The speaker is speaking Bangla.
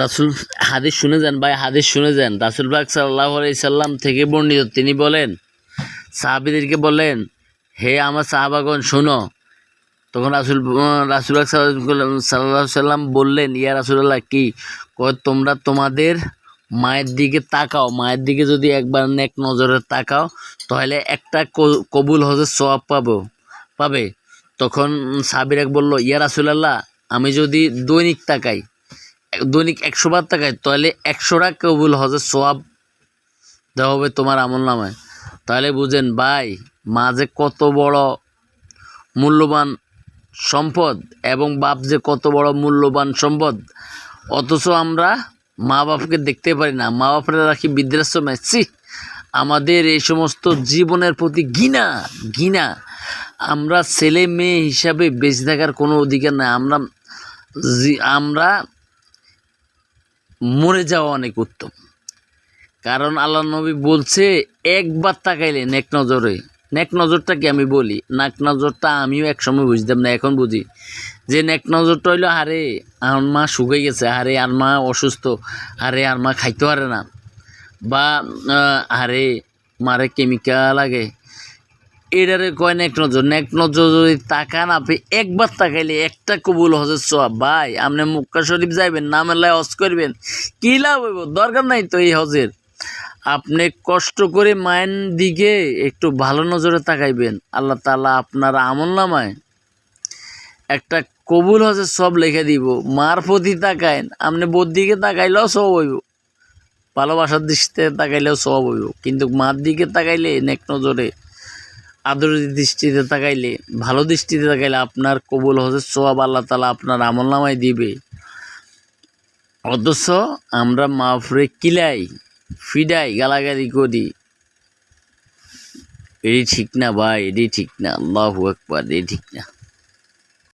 রাসূল হাদিস শুনে যান ভাই, হাদিস শুনে যান। রাসূল পাক সাল্লাল্লাহু আলাইহি সাল্লাম থেকে বর্ণিত, তিনি বলেন, সাহাবীদেরকে বলেন, হে আমার সাহাবাগণ শোনো। তখন রাসূল পাক সাল্লাল্লাহু আলাইহি সাল্লাম বললেন, ইয়া রাসূলুল্লাহ, কি? কয়, তোমরা তোমাদের মায়ের দিকে তাকাও, মায়ের দিকে যদি একবার নেক নজরে তাকাও তাহলে একটা কবুল হজের সওয়াব পাবে। তখন সাহাবীরা বলল, ইয়া রাসূলুল্লাহ, আমি যদি দৈনিক 100 বার তাকাই তাহলে 100টা কবুল হজের সওয়াব দেওয়া হবে তোমার আমলনামায়। তাহলে বুঝেন ভাই, মা যে কত বড় মূল্যবান সম্পদ এবং বাপ যে কত বড় মূল্যবান সম্পদ, অথচ আমরা মা বাপকে দেখতে পারি না। মা বাপরা রাখি বৃদ্ধাশ্রমে। আমাদের এই সমস্ত জীবনের প্রতি ঘৃণা। আমরা ছেলে মেয়ে হিসাবে বেঁচে থাকার কোনো অধিকার নাই। আমরা মরে যাওয়া অনেক উত্তম। কারণ আল্লাহ নবী বলছে, একবার তাকাইলে নেক নজরটা কি আমি বলি, নেক নজরটা আমিও একসময় বুঝতাম না, এখন বুঝি যে নেক নজরটা হইলো, আরে আমার মা শুকিয়ে গেছে, আরে আর মা অসুস্থ, আরে আর মা খাইতে পারে না, বা আরে মারে কেমিক্যাল লাগে, এটারে কয় নেক নজর। নেক নজর যদি তাকান আপনি, একবার তাকাইলে একটা কবুল হজের সওয়াব। ভাই আপনি মক্কা শরীফ যাইবেন, নামের হজ করবেন, কী লাভ হইব? দরকার নাই তো এই হজের। আপনি কষ্ট করে মায়ের দিকে একটু ভালো নজরে তাকাইবেন, আল্লাহ তাআলা আপনার আমলনামায় একটা কবুল হজের সব লিখে দিব। মার প্রতি তাকায়েন, আপনি বোর দিকে তাকাইলেও সব হইব, ভালোবাসার দৃষ্টিতে তাকাইলেও সব হইব, কিন্তু মার দিকে তাকাইলে, নেক নজরে আদরের দৃষ্টিতে তাকাইলে, ভালো দৃষ্টিতে তাকাইলে আপনার কবুল হজের সওয়াব আল্লাহ তাআলা আপনার আমলনামায় দিবে। অথচ আমরা মা বাপরে কিলাই ফিডাই, গালাগালি করি। এটি ঠিক না ভাই, এটি ঠিক না। আল্লাহু আকবার, এটি ঠিক না।